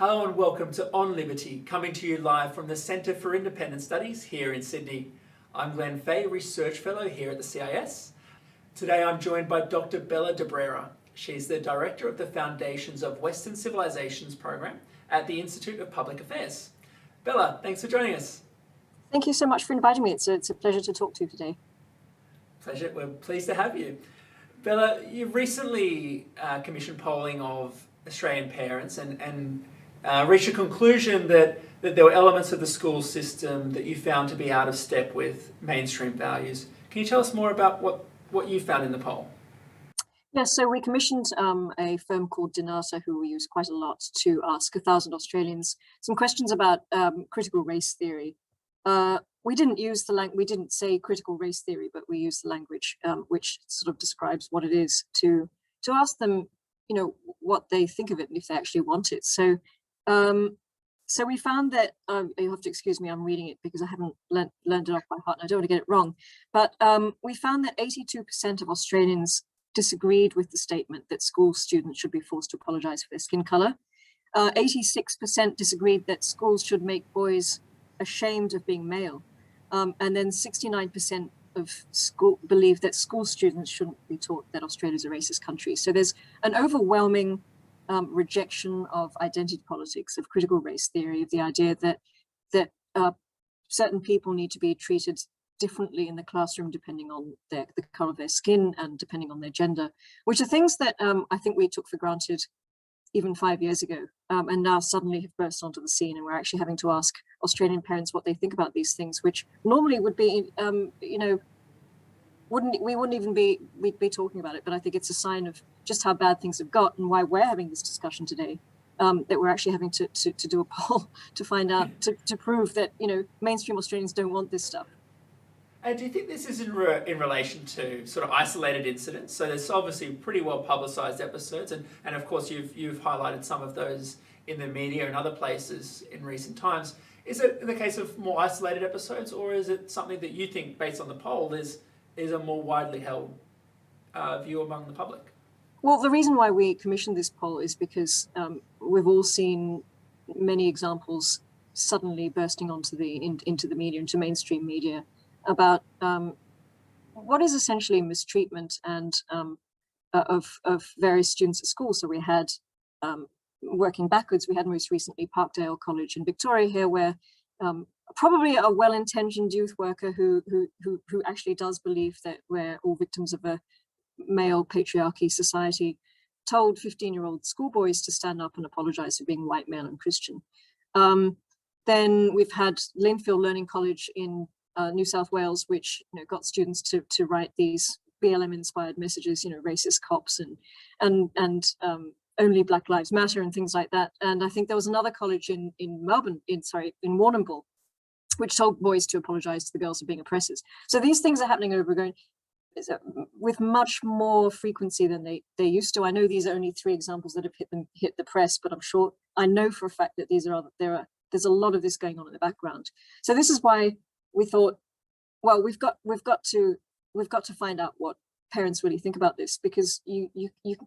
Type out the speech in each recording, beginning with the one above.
Hello and welcome to On Liberty, coming to you live from the Centre for Independent Studies here in Sydney. I'm Glenn Fahey, Research Fellow here at the CIS. Today I'm joined by Dr. Bella Debrera. She's the Director of the Foundations of Western Civilizations program at the Institute of Public Affairs. Bella, thanks for joining us. Thank you so much for inviting me. It's a pleasure to talk to you today. Pleasure. We're pleased to have you. Bella, you've recently commissioned polling of Australian parents and reached a conclusion that there were elements of the school system that you found to be out of step with mainstream values. Can you tell us more about what you found in the poll? Yes, so we commissioned a firm called Dinata, who we use quite a lot, to ask 1,000 Australians some questions about critical race theory. We didn't say critical race theory, but we used the language which sort of describes what it is to ask them, what they think of it and if they actually want it. So we found that, you have to excuse me, I'm reading it because I haven't learned it off by heart and I don't want to get it wrong. But we found that 82% of Australians disagreed with the statement that school students should be forced to apologise for their skin colour. 86% disagreed that schools should make boys ashamed of being male. And then 69% of school believe that school students shouldn't be taught that Australia is a racist country. So there's an overwhelming rejection of identity politics, of critical race theory, of the idea that certain people need to be treated differently in the classroom depending on the colour of their skin and depending on their gender, which are things that I think we took for granted even 5 years ago, and now suddenly have burst onto the scene, and we're actually having to ask Australian parents what they think about these things, which normally would be, we wouldn't even be talking about it. But I think it's a sign of just how bad things have got and why we're having this discussion today, that we're actually having to do a poll to find out, to prove that, mainstream Australians don't want this stuff. And do you think this is in relation to sort of isolated incidents? So there's obviously pretty well publicised episodes, and of course you've highlighted some of those in the media and other places in recent times. Is it the case of more isolated episodes, or is it something that you think, based on the poll, is a more widely held view among the public? Well, the reason why we commissioned this poll is because we've all seen many examples suddenly bursting into the media, into mainstream media, about what is essentially mistreatment and of various students at school. So we had, working backwards, we had most recently Parkdale College in Victoria here, where probably a well-intentioned youth worker who actually does believe that we're all victims of a male patriarchy society told 15-year-old schoolboys to stand up and apologise for being white, male and Christian. Then we've had Linfield Learning College in New South Wales, which got students to write these BLM-inspired messages, racist cops and only Black Lives Matter and things like that. And I think there was another college in Melbourne, in Warrnambool, which told boys to apologise to the girls for being oppressors. So these things are happening over again with much more frequency than they used to. I know these are only 3 examples that have hit the press, but I know for a fact that there's a lot of this going on in the background. So this is why we thought, well, we've got to find out what parents really think about this, because you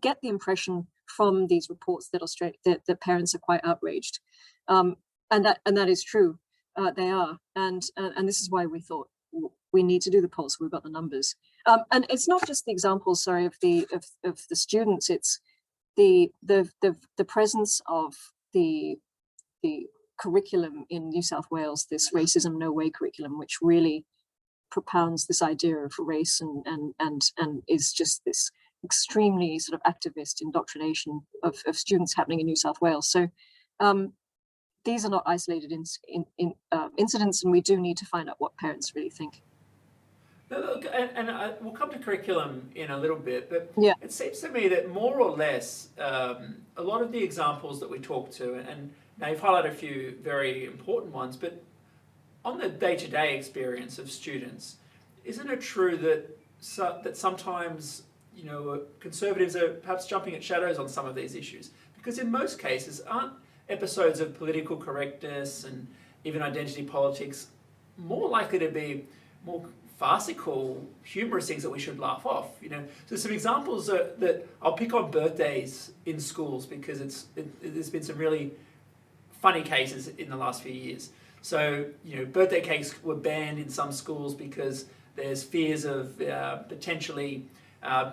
get the impression from these reports that parents are quite outraged, and that is true. They are, and this is why we thought we need to do the poll, so we've got the numbers. And it's not just the examples, of the students. It's the presence of the curriculum in New South Wales, this Racism No Way curriculum, which really propounds this idea of race and is just this extremely sort of activist indoctrination of students happening in New South Wales. So these are not isolated incidents, and we do need to find out what parents really think. Look, and we'll come to curriculum in a little bit, but yeah, it seems to me that more or less a lot of the examples that we talk to, and now you've highlighted a few very important ones, but on the day-to-day experience of students, isn't it true that sometimes conservatives are perhaps jumping at shadows on some of these issues? Because in most cases, aren't episodes of political correctness and even identity politics more likely to be more farcical, humorous things that we should laugh off? So some examples that I'll pick on birthdays in schools, because there's been some really funny cases in the last few years. So, birthday cakes were banned in some schools because there's fears of potentially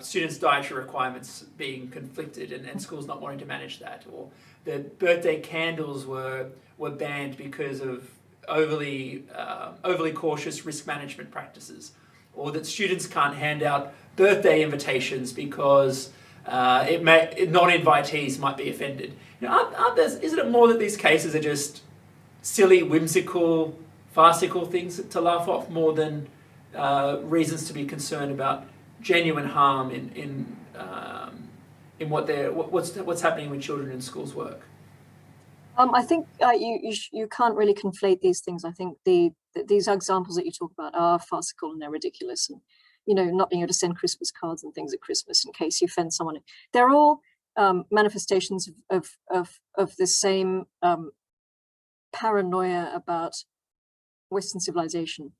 students' dietary requirements being conflicted and schools not wanting to manage that. Or the birthday candles were banned because of overly cautious risk management practices. Or that students can't hand out birthday invitations because non-invitees might be offended. Isn't it more that these cases are just silly, whimsical, farcical things to laugh off more than reasons to be concerned about genuine harm in what's happening with children in schools' work? I think you can't really conflate these things. I think these examples that you talk about are farcical and they're ridiculous, and not being able to send Christmas cards and things at Christmas in case you offend someone. They're all manifestations of the same paranoia about Western civilization,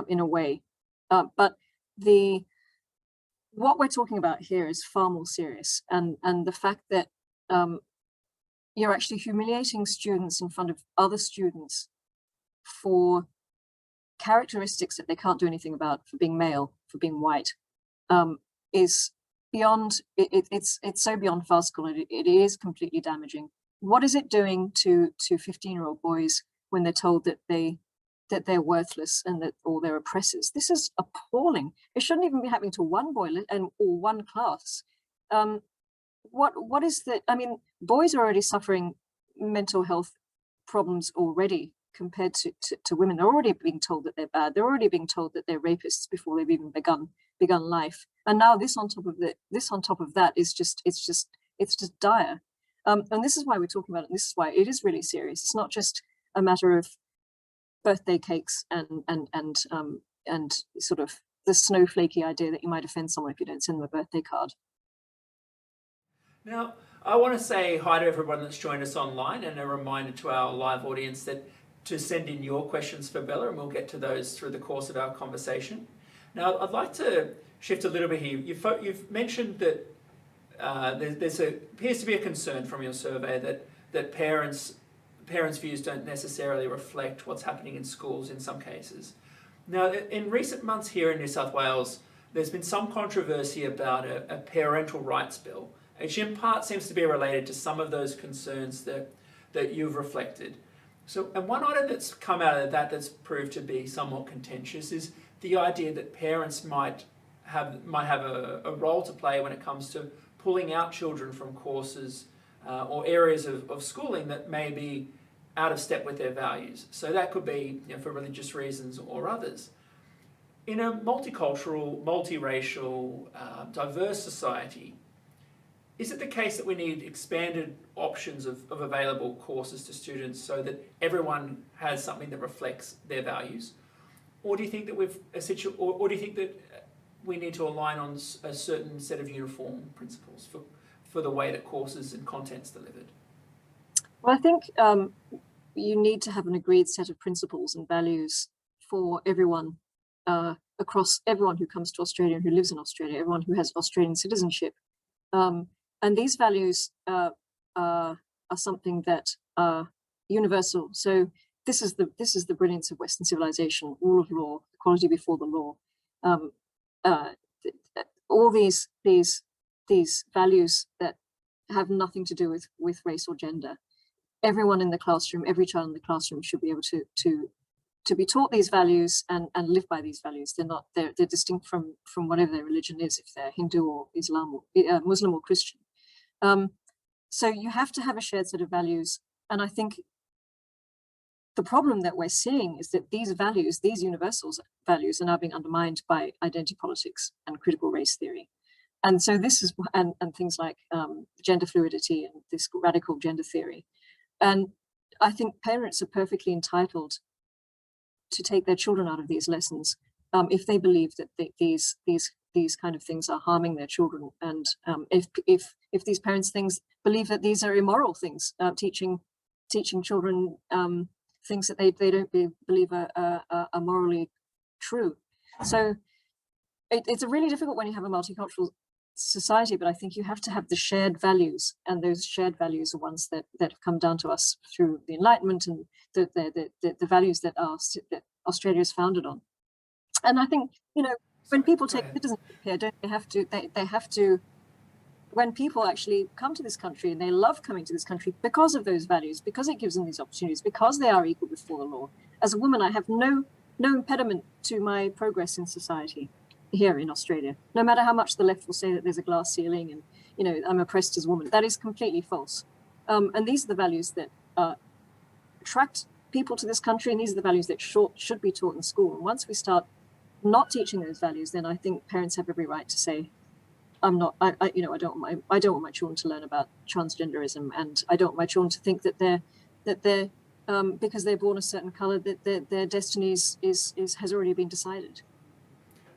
in a way. But what we're talking about here is far more serious, and the fact that you're actually humiliating students in front of other students for characteristics that they can't do anything about, for being male, for being white, is beyond, it's so beyond farcical. It is completely damaging. What is it doing to 15-year-old boys when they're told that they're worthless and or they're oppressors? This is appalling. It shouldn't even be happening to one boy or one class. What is that? I mean, boys are already suffering mental health problems already compared to women. They're already being told that they're bad. They're already being told that they're rapists before they've even begun life. And now this on top of that is just dire. And this is why we're talking about it. And this is why it is really serious. It's not just a matter of birthday cakes and sort of the snowflakey idea that you might offend someone if you don't send them a birthday card. Now, I want to say hi to everyone that's joined us online, and a reminder to our live audience that to send in your questions for Bella, and we'll get to those through the course of our conversation. Now, I'd like to shift a little bit here. You've mentioned that appears to be a concern from your survey that parents' views don't necessarily reflect what's happening in schools in some cases. Now, in recent months here in New South Wales, there's been some controversy about a parental rights bill, which in part seems to be related to some of those concerns that you've reflected. So, and one item that's come out of that that's proved to be somewhat contentious is the idea that parents might have a role to play when it comes to pulling out children from courses or areas of schooling that may be out of step with their values. So that could be for religious reasons or others. In a multicultural, multiracial, diverse society, is it the case that we need expanded options of available courses to students so that everyone has something that reflects their values? Or do you think that or do you think that we need to align on a certain set of uniform principles for the way that courses and content's delivered? Well, I think you need to have an agreed set of principles and values for everyone, across everyone who comes to Australia and who lives in Australia, everyone who has Australian citizenship. And these values are something that are universal. So this is the brilliance of Western civilization: rule of law, equality before the law. All these values that have nothing to do with race or gender. Everyone in the classroom, every child in the classroom should be able to be taught these values and live by these values. They're distinct from whatever their religion is, if they're Hindu or Islam or Muslim or Christian. So you have to have a shared set of values. And I think the problem that we're seeing is that these values, these universal values, are now being undermined by identity politics and critical race theory. And so this is, and things like gender fluidity and this radical gender theory. And I think parents are perfectly entitled to take their children out of these lessons if they believe that these kind of things are harming their children, and if these parents believe that these are immoral things, teaching children things that they don't believe are morally true. So it's a really difficult when you have a multicultural society, but I think you have to have the shared values, and those shared values are ones that have come down to us through the Enlightenment and the values that Australia is founded on. And I think, when people take citizenship here, don't they have to? They have to. When people actually come to this country, and they love coming to this country because of those values, because it gives them these opportunities, because they are equal before the law. As a woman, I have no impediment to my progress in society here in Australia, no matter how much the left will say that there's a glass ceiling and I'm oppressed as a woman. That is completely false. And these are the values that attract people to this country, and these are the values that should be taught in school. And once we start not teaching those values, then I think parents have every right to say, I don't want my children to learn about transgenderism, and I don't want my children to think that they're because they're born a certain color, that their destinies has already been decided.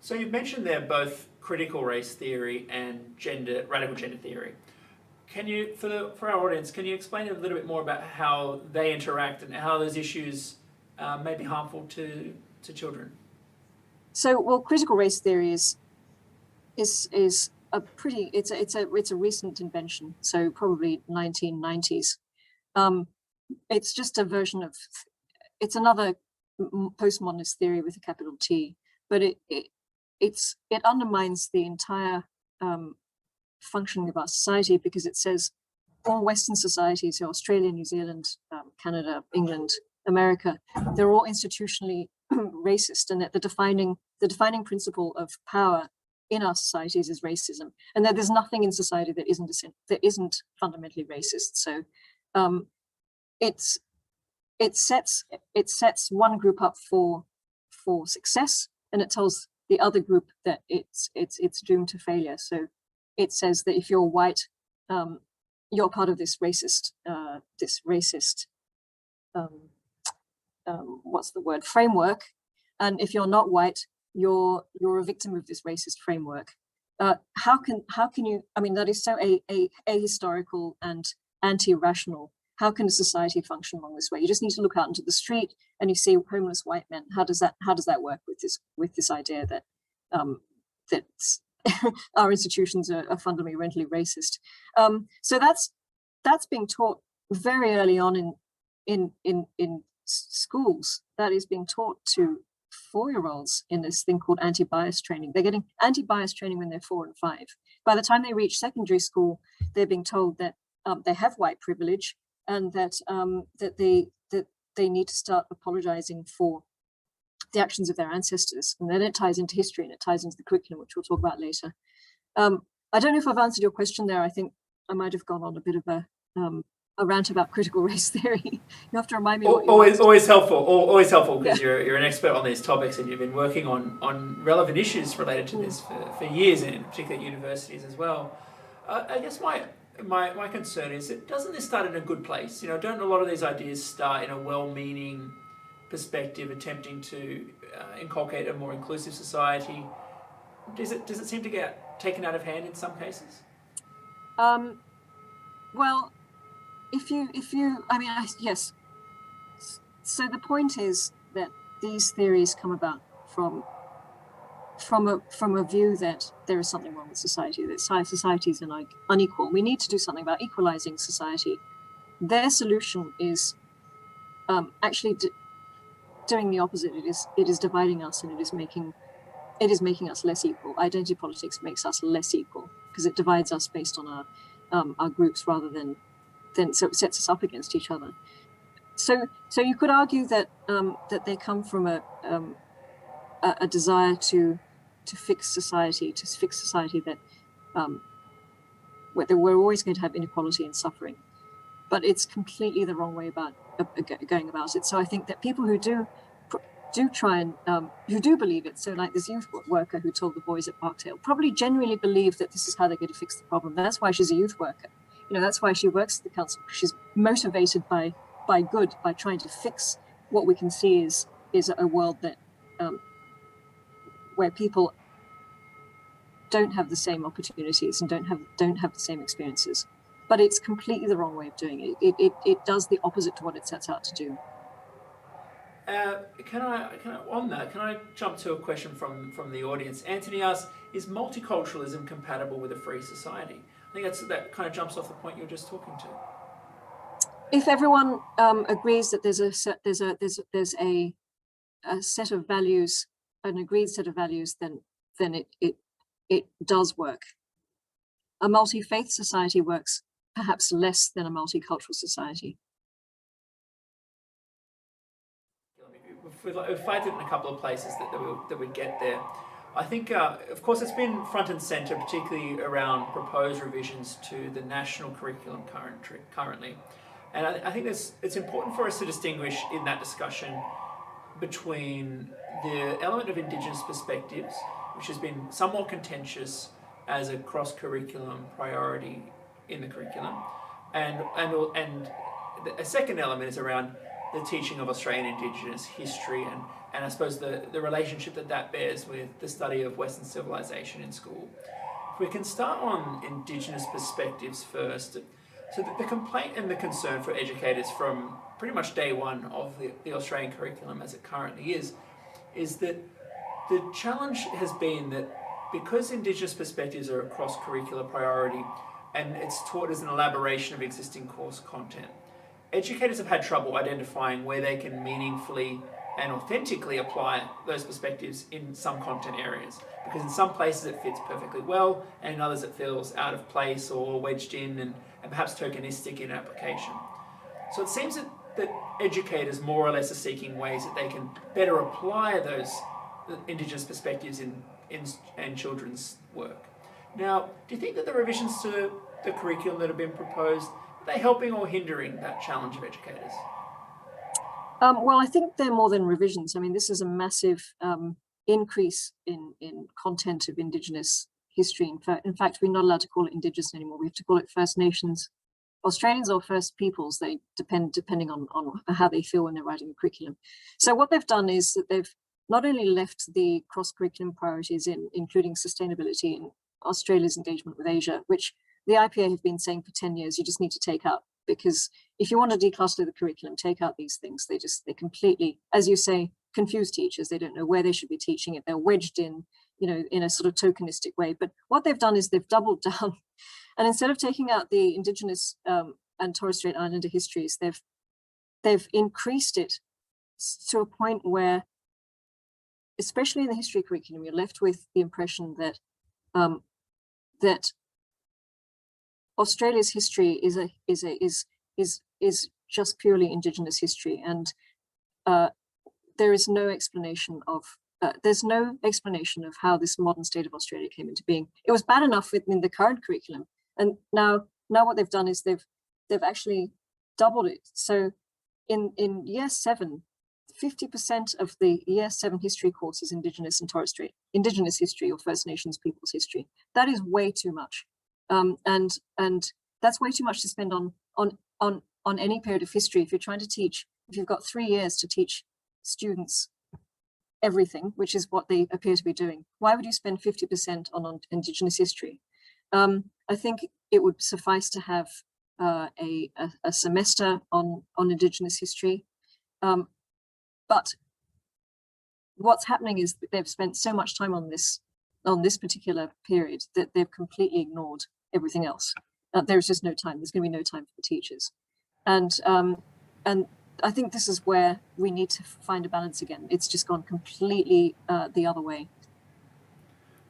So you've mentioned there both critical race theory and radical gender theory. Can you, for our audience, can you explain a little bit more about how they interact and how those issues may be harmful to children? So, well, critical race theory is a pretty, it's a recent invention. So probably 1990s. It's just a version of, it's another postmodernist theory with a capital T, but it undermines the entire functioning of our society, because it says all Western societies, so Australia, New Zealand, Canada, England, America, they're all institutionally racist, and that the defining principle of power in our societies is racism, and that there's nothing in society that isn't fundamentally racist. So it sets one group up for success, and it tells the other group that it's doomed to failure. So it says that if you're white, you're part of this racist framework, and if you're not white, you're a victim of this racist framework. How can you? I mean, that is so ahistorical and anti-rational. How can a society function along this way? You just need to look out into the street and you see homeless white men. How does that work with this idea that that our institutions are fundamentally racist? So that's being taught very early on in schools. That is being taught to 4-year-olds in this thing called anti-bias training. They're getting anti-bias training when they're 4 and 5. By the time they reach secondary school, they're being told that they have white privilege, and that they need to start apologizing for the actions of their ancestors. And then it ties into history, and it ties into the curriculum, which we'll talk about later. I don't know if I've answered your question there. I think I might have gone on a bit of a rant about critical race theory. You have to remind me. Always helpful, because you're an expert on these topics, and you've been working on relevant issues related to this for years, and in particular at universities as well. I guess my concern is that doesn't this start in a good place? Don't a lot of these ideas start in a well-meaning perspective, attempting to inculcate a more inclusive society? Does it seem to get taken out of hand in some cases? Well, yes. So the point is that these theories come about from a view that there is something wrong with society, that societies are unequal. We need to do something about equalizing society. Their solution is actually doing the opposite. It is dividing us, and it is making us less equal. Identity politics makes us less equal because it divides us based on our groups rather than so it sets us up against each other. So you could argue that they come from a desire to fix society, that where we're always going to have inequality and suffering, but it's completely the wrong way about going about it. So I think that people who do try and who do believe it, so like this youth worker who told the boys at Parkdale, probably genuinely believe that this is how they're going to fix the problem. That's why she's a youth worker. That's why she works at the council. She's motivated by good, by trying to fix what we can see is a world that where people don't have the same opportunities and don't have the same experiences. But it's completely the wrong way of doing it. It does the opposite to what it sets out to do. Can I on that? Can I jump to a question from the audience? Anthony asks, "Is multiculturalism compatible with a free society?" I think that kind of jumps off the point you were just talking to. If everyone agrees that there's a set of values, an agreed set of values, then it does work. A multi-faith society works perhaps less than a multicultural society. We've flagged it in a couple of places that we'd get there. I think, of course, it's been front and centre, particularly around proposed revisions to the national curriculum currently. And I think it's important for us to distinguish in that discussion between the element of Indigenous perspectives, which has been somewhat contentious as a cross-curriculum priority in the curriculum, and a second element is around the teaching of Australian Indigenous history and I suppose the relationship that bears with the study of Western civilization in school. If we can start on Indigenous perspectives first. So the complaint and the concern for educators from pretty much day one of the Australian curriculum as it currently is that the challenge has been that because Indigenous perspectives are a cross-curricular priority and it's taught as an elaboration of existing course content, educators have had trouble identifying where they can meaningfully and authentically apply those perspectives in some content areas. Because in some places it fits perfectly well, and in others it feels out of place or wedged in and perhaps tokenistic in application. So it seems that educators more or less are seeking ways that they can better apply those Indigenous perspectives in children's work. Now, do you think that the revisions to the curriculum that have been proposed, are they helping or hindering that challenge of educators? Well, I think they're more than revisions. I mean, this is a massive increase in content of Indigenous history. In fact, we're not allowed to call it Indigenous anymore. We have to call it First Nations, Australians or First Peoples. They depending on how they feel when they're writing the curriculum. So what they've done is that they've not only left the cross-curriculum priorities in, including sustainability and Australia's engagement with Asia, which the IPA have been saying for 10 years, you just need to take out, because if you want to decluster the curriculum, take out these things. They completely, as you say, confuse teachers. They don't know where they should be teaching it. They're wedged in, in a sort of tokenistic way. But what they've done is they've doubled down, and instead of taking out the Indigenous and Torres Strait Islander histories, they've increased it to a point where, especially in the history curriculum, you're left with the impression that that Australia's history is just purely Indigenous history, and there is no explanation of how this modern state of Australia came into being. It was bad enough in the current curriculum, and now what they've done is they've actually doubled it. So in year 7, 50% of the year 7 history course is Indigenous and Torres Strait, Indigenous history or First Nations people's history. That is way too much. And that's way too much to spend on any period of history. If you're trying to teach, if you've got 3 years to teach students everything, which is what they appear to be doing, why would you spend 50% on Indigenous history? I think it would suffice to have a semester on Indigenous history. But what's happening is that they've spent so much time on this particular period that they've completely ignored everything else. There's just no time. There's going to be no time for the teachers, and I think this is where we need to find a balance again. It's just gone completely the other way.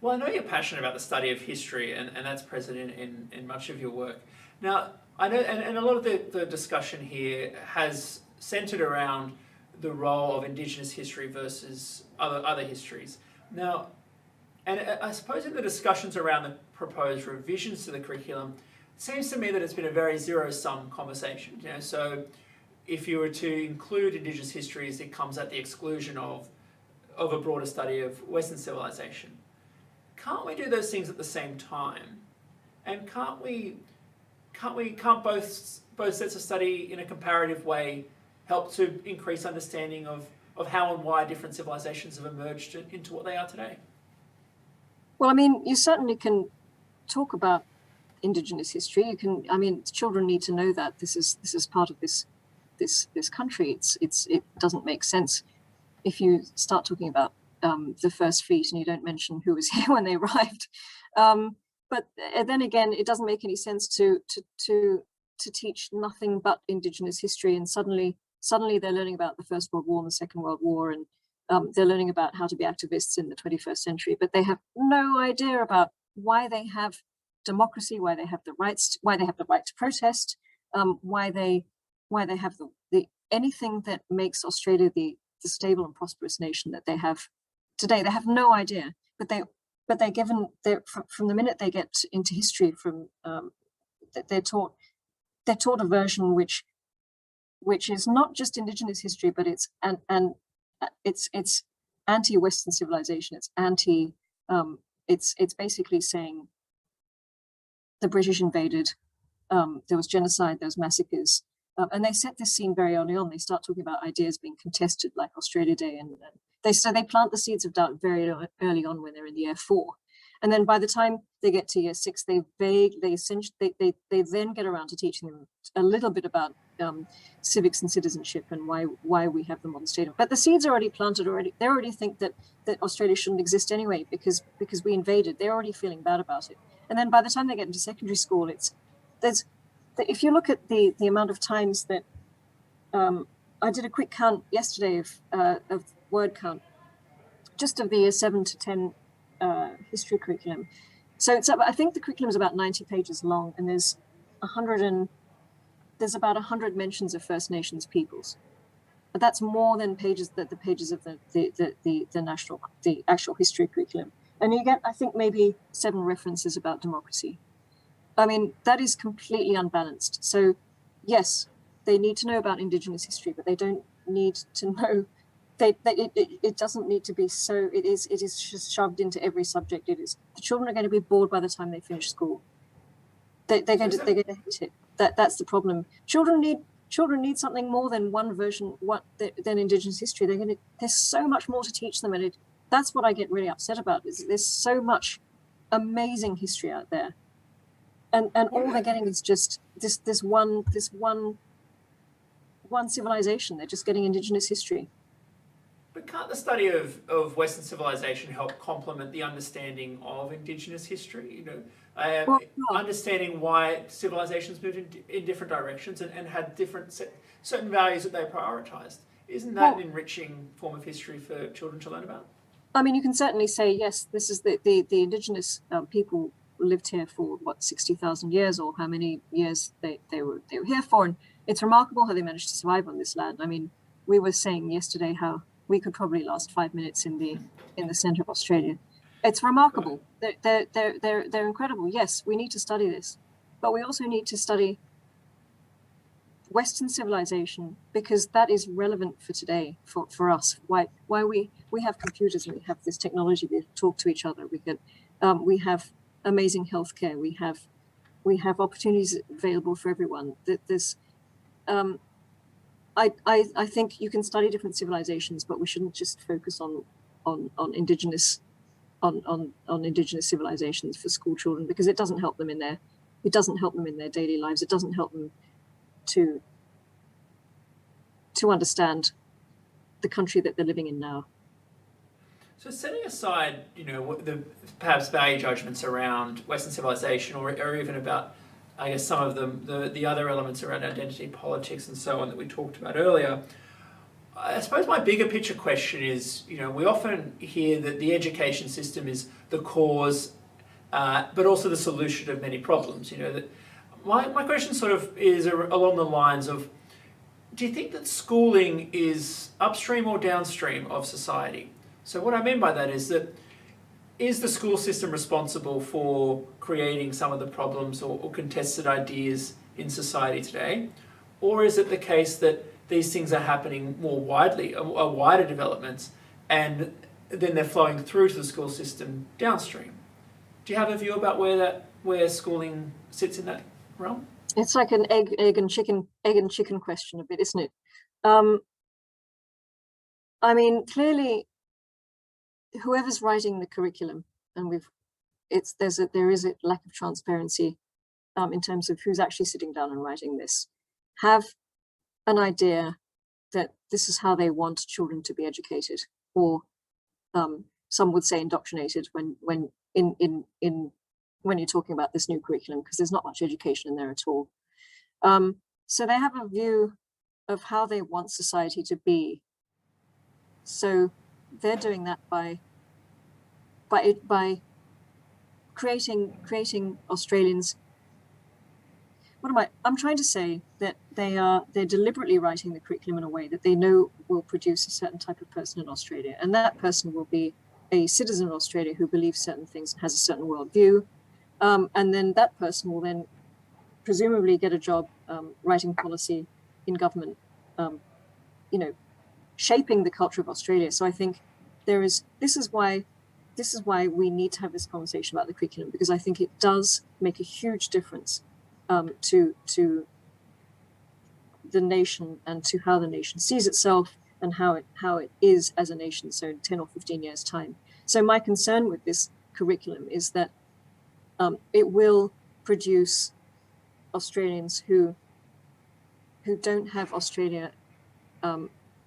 Well, I know you're passionate about the study of history, and that's present in much of your work. Now, I know, and a lot of the discussion here has centered around the role of Indigenous history versus other histories. Now, and I suppose in the discussions around the proposed revisions to the curriculum, it seems to me that it's been a very zero-sum conversation. So if you were to include Indigenous histories, it comes at the exclusion of a broader study of Western civilization. Can't we do those things at the same time? And can't both sets of study in a comparative way help to increase understanding of how and why different civilizations have emerged into what they are today? Well, I mean, you certainly can talk about Indigenous history. Children need to know that this is part of this this country. It doesn't make sense if you start talking about the first fleet and you don't mention who was here when they arrived. But then again, it doesn't make any sense to teach nothing but Indigenous history, and suddenly they're learning about the First World War and the Second World War, and they're learning about how to be activists in the 21st century, but they have no idea about why they have democracy, why they have the rights, why they have the right to protest, why they have the anything that makes Australia the stable and prosperous nation that they have today. They have no idea, but they're given from the minute they get into history, from they're taught a version which is not just Indigenous history, but it's it's anti-Western civilization. It's anti. It's basically saying the British invaded. There was genocide. There was massacres, and they set this scene very early on. They start talking about ideas being contested, like Australia Day, and they plant the seeds of doubt very early on when they're in year 4, and then by the time they get to year 6, they then get around to teaching them a little bit about civics and citizenship and why we have the modern state. But the seeds are already planted already. They already think that Australia shouldn't exist anyway because we invaded. They're already feeling bad about it. And then by the time they get into secondary school, if you look at the amount of times that I did a quick count yesterday of word count, just of the year 7 to 10 history curriculum. So I think the curriculum is about 90 pages long, and there's about 100 mentions of First Nations peoples. But that's more than the pages of the actual history curriculum. And you get, I think, maybe 7 references about democracy. I mean, that is completely unbalanced. So yes, they need to know about Indigenous history, but they don't need to know. It doesn't need to be so. It is just shoved into every subject. The children are going to be bored by the time they finish school. They're going to hate it. That's the problem. Children need something more than one version than Indigenous history. There's so much more to teach them, and that's what I get really upset about. Is there's so much amazing history out there, and all they're getting is just this one civilization. They're just getting Indigenous history. But can't the study of Western civilization help complement the understanding of Indigenous history? Understanding why civilizations moved in different directions and had certain values that they prioritized. Isn't that an enriching form of history for children to learn about? I mean, you can certainly say, yes, this is the Indigenous people lived here for 60,000 years, or how many years they were here for, and it's remarkable how they managed to survive on this land. I mean, we were saying yesterday how we could probably last 5 minutes in the center of Australia. It's remarkable. They're incredible. Yes, we need to study this, but we also need to study Western civilization, because that is relevant for today, for us. Why we have computers and we have this technology. We talk to each other. We have amazing healthcare. We have opportunities available for everyone. I think you can study different civilizations, but we shouldn't just focus on indigenous civilizations for school children, because it doesn't help them in their daily lives. It doesn't help them to understand the country that they're living in now. So setting aside, the perhaps value judgments around Western civilization, or even about, I guess, some of the other elements around identity politics and so on that we talked about earlier, I suppose my bigger picture question is, we often hear that the education system is the cause, but also the solution of many problems. That my question sort of is along the lines of, do you think that schooling is upstream or downstream of society? So what I mean by that is the school system responsible for creating some of the problems or contested ideas in society today? Or is it the case that these things are happening more widely, wider developments, and then they're flowing through to the school system downstream? Do you have a view about where schooling sits in that realm? It's like an egg and chicken question a bit, isn't it? I mean, clearly, whoever's writing the curriculum, and there is a lack of transparency in terms of who's actually sitting down and writing this, have an idea that this is how they want children to be educated, or some would say indoctrinated when you're talking about this new curriculum, because there's not much education in there at all. So they have a view of how they want society to be. So they're doing that by creating Australians. I'm trying to say that they're deliberately writing the curriculum in a way that they know will produce a certain type of person in Australia, and that person will be a citizen of Australia who believes certain things and has a certain worldview, and then that person will then presumably get a job writing policy in government, shaping the culture of Australia. So I think this is why we need to have this conversation about the curriculum, because I think it does make a huge difference to the nation and to how the nation sees itself and how it is as a nation, so in 10 or 15 years time. So my concern with this curriculum is that it will produce Australians who don't have Australia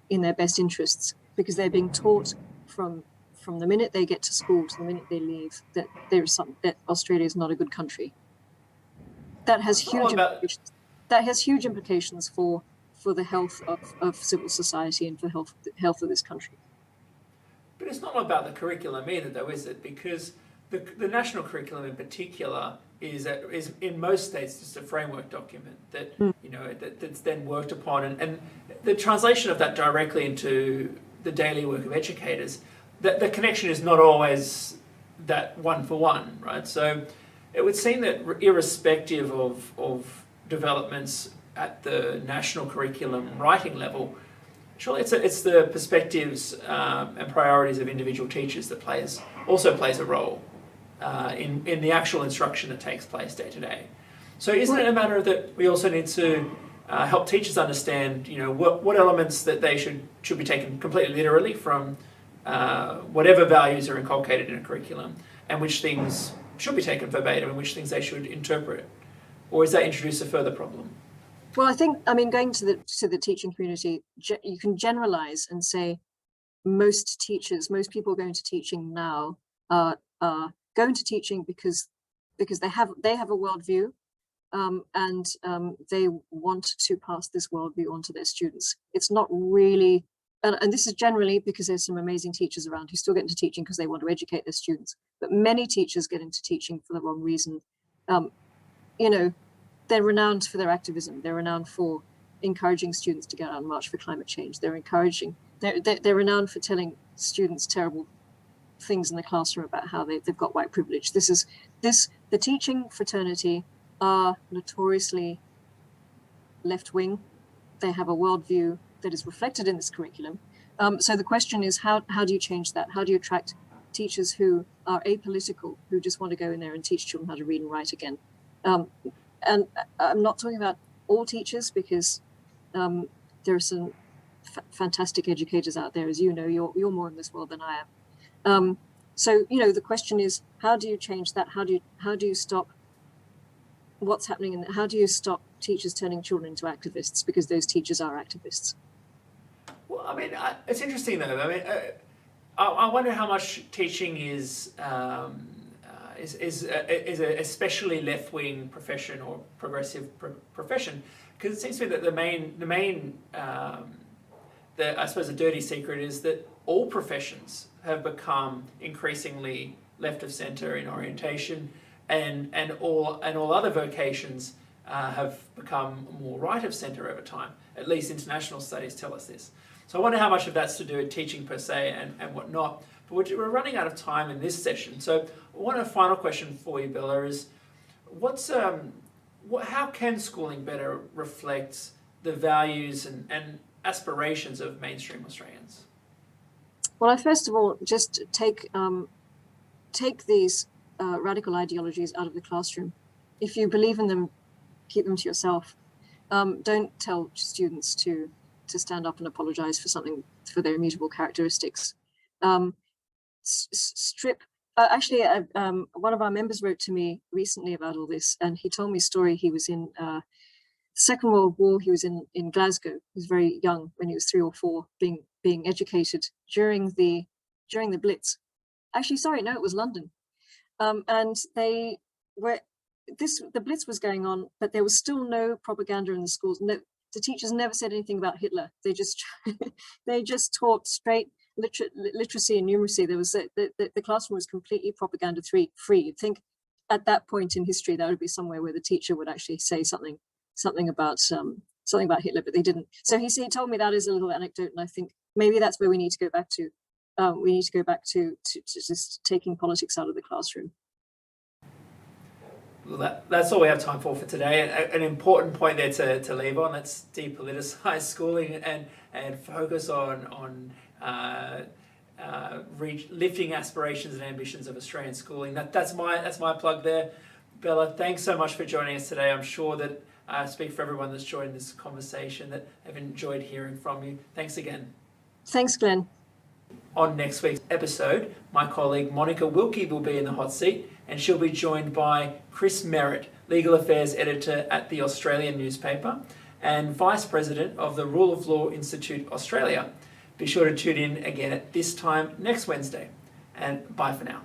in their best interests, because they're being taught from the minute they get to school to the minute they leave that that Australia is not a good country. That has huge implications. That has huge implications for the health of civil society and for the health of this country. But it's not about the curriculum either, though, is it? Because the national curriculum in particular is in most states just a framework document that that's then worked upon, and the translation of that directly into the daily work of educators, that the connection is not always that one for one, right? So it would seem that irrespective of developments at the national curriculum writing level, surely it's the perspectives and priorities of individual teachers that also plays a role in the actual instruction that takes place day to day. So isn't it a matter that we also need to help teachers understand, what elements that they should be taken completely literally from whatever values are inculcated in a curriculum, and which things should be taken verbatim and which things they should interpret? Or does that introduce a further problem? Well, I think, going to the teaching community, you can generalize and say most people going to teaching now are going to teaching because they have a worldview, and they want to pass this worldview on to their students. It's not really, and this is generally because there's some amazing teachers around who still get into teaching because they want to educate their students. But many teachers get into teaching for the wrong reason. They're renowned for their activism. They're renowned for encouraging students to get out and march for climate change. They're renowned for telling students terrible things in the classroom about how they've got white privilege. The teaching fraternity are notoriously left-wing. They have a worldview that is reflected in this curriculum. So the question is, how do you change that? How do you attract teachers who are apolitical, who just want to go in there and teach children how to read and write again? And I'm not talking about all teachers, because there are some fantastic educators out there, as you know. You're more in this world than I am. So the question is, how do you change that? How do you stop what's happening, and how do you stop teachers turning children into activists, because those teachers are activists? Well, it's interesting though. I wonder how much teaching is a especially left-wing profession or progressive profession, because it seems to me that the main I suppose the dirty secret is that all professions have become increasingly left of centre in orientation, and all other vocations have become more right of centre over time. At least international studies tell us this. So I wonder how much of that's to do with teaching per se and whatnot. But we're running out of time in this session. So one final question for you, Bella, is how can schooling better reflect the values and aspirations of mainstream Australians? Well, I first of all just take these radical ideologies out of the classroom. If you believe in them, keep them to yourself. Don't tell students to stand up and apologize for their immutable characteristics. Strip. Actually, one of our members wrote to me recently about all this, and he told me a story. He was in Second World War, he was in Glasgow. He was very young when he was 3 or 4, being educated during the Blitz. Actually, sorry, no, it was London. And they were the Blitz was going on, but there was still no propaganda in the schools. No, the teachers never said anything about Hitler. They just they just taught straight literacy and numeracy. There was the classroom was completely propaganda free. You'd think at that point in history that would be somewhere where the teacher would actually say something about Hitler, but they didn't. So he told me that as a little anecdote, and I think maybe that's where we need to go back to. We need to go back to just taking politics out of the classroom. Well, that's all we have time for today. An important point there to leave on. Let's depoliticize schooling and focus on lifting aspirations and ambitions of Australian schooling. That's my plug there. Bella, thanks so much for joining us today. I'm sure that I speak for everyone that's joined this conversation that have enjoyed hearing from you. Thanks again. Thanks, Glenn. On next week's episode, my colleague Monica Wilkie will be in the hot seat, and she'll be joined by Chris Merritt, Legal Affairs Editor at the Australian newspaper and Vice President of the Rule of Law Institute Australia. Be sure to tune in again at this time next Wednesday, and bye for now.